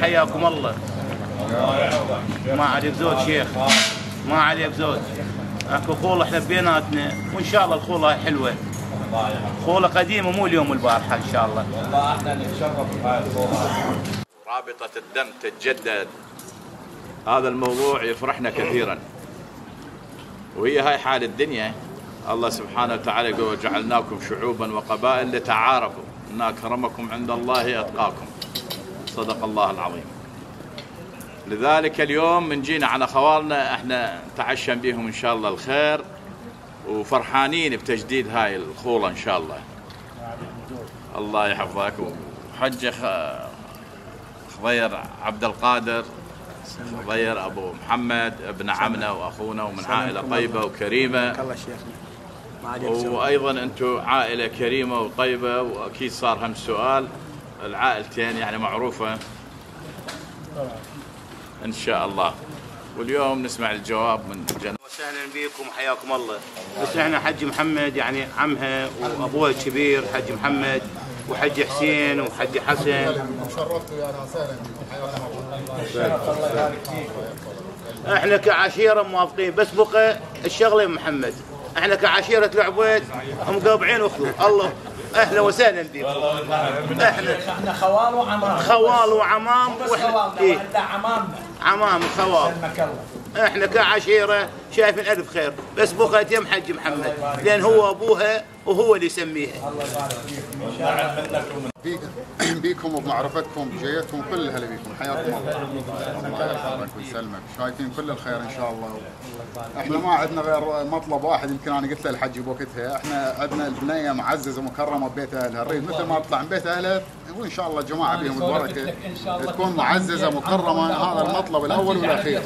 حياكم الله. ما عليك زود شيخ، ما عليك زود. اكو خوله احنا بيناتنا وان شاء الله الخوله هاي حلوه. خوله قديمه مو اليوم والبارحه ان شاء الله. والله احنا نتشرف بهاي الخوله. رابطه الدم تتجدد. هذا الموضوع يفرحنا كثيرا. وهي هاي حال الدنيا. الله سبحانه وتعالى يقول وجعلناكم شعوبا وقبائل لتعارفوا إن أكرمكم عند الله أتقاكم. صدق الله العظيم. لذلك اليوم من جينا على خوالنا احنا نتعشم بهم ان شاء الله الخير وفرحانين بتجديد هاي الخولة ان شاء الله. الله يحفظك. وحج خضير عبد القادر خضير ابو محمد ابن عمنا واخونا ومن عائلة طيبة وكريمة. وايضا انتم عائلة كريمة وطيبة واكيد صار هم سؤال العائلتين يعني معروفة ان شاء الله. واليوم نسمع الجواب من جنة. وسهلا بكم حياكم الله. بس احنا حج محمد يعني عمها وابوها الكبير حج محمد وحج حسين وحج حسن. شرفتوا يا اهلا وسهلا بكم حياكم الله. احنا كعشيره موافقين بس بقى الشغله محمد. احنا كعشيره العبيد مقابعين واخذوا الله. اهلا وسهلا بكم. احنا خوال وعمام. خوال وعمام إيه؟ عمامنا. عمام خوال. احنا كعشيره شايفين الف خير بس بقت يم حج محمد لان هو ابوها وهو اللي يسميها. الله يبارك فيكم. بيكم وبمعرفتكم بجيتكم كل اهلا بيكم حياكم الله. الله يحفظك ويسلمك. شايفين كل الخير ان شاء الله. احنا ما عندنا غير مطلب واحد يمكن انا قلت له الحج بوقتها. احنا عندنا البنيه معززه مكرمه ببيت اهلها. نريد مثل ما تطلع من بيت اهلها وان شاء الله الجماعه بهم البركه تكون معززه مكرمه. هذا المطلب الاول والاخير.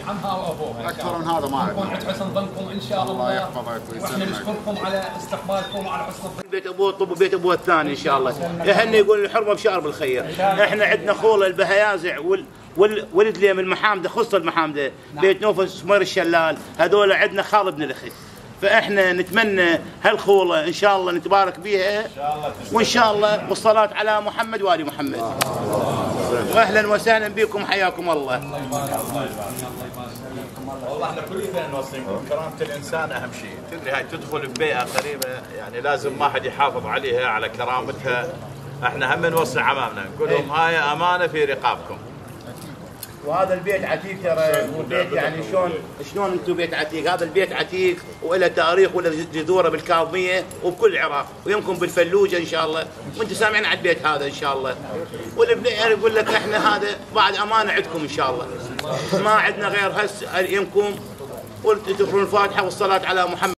اكثر من هذا ما عندنا. حسن ظنكم ان شاء الله. الله يحفظك ويسلمك. واحنا نشكركم على استقبالكم وعلى حسن الضيافه. بيت ابوه طب وبيت ابوه الثاني ان شاء الله. اهلنا يقول الحرمه بشارب الخير. احنا عندنا خوله البهيازع ولد لي من المحامده خص المحامده بيت نوفل سمير الشلال هذول عندنا خال ابن الاخت. فاحنا نتمنى هالخوله ان شاء الله نتبارك بها وان شاء الله والصلاه على محمد وال محمد. واهلا وسهلا بكم حياكم الله. والله احنا كلنا نوصيكم كرامة الانسان اهم شيء. تدري هاي تدخل ببيئة قريبة يعني لازم ما حد يحافظ عليها على كرامتها. احنا هم نوصي عمامنا نقول لهم هاي امانة في رقابكم. وهذا البيت عتيق ترى والبيت يعني شلون انتم بيت عتيق. هذا البيت عتيق وله تاريخ وله جذوره بالكاظميه وبكل العراق ويمكن بالفلوجه ان شاء الله. وانتم سامعين على البيت هذا ان شاء الله. والابن يقول لك احنا هذا بعد امانه عندكم ان شاء الله. ما عندنا غير هس يمكم وتقرون الفاتحه والصلاه على محمد.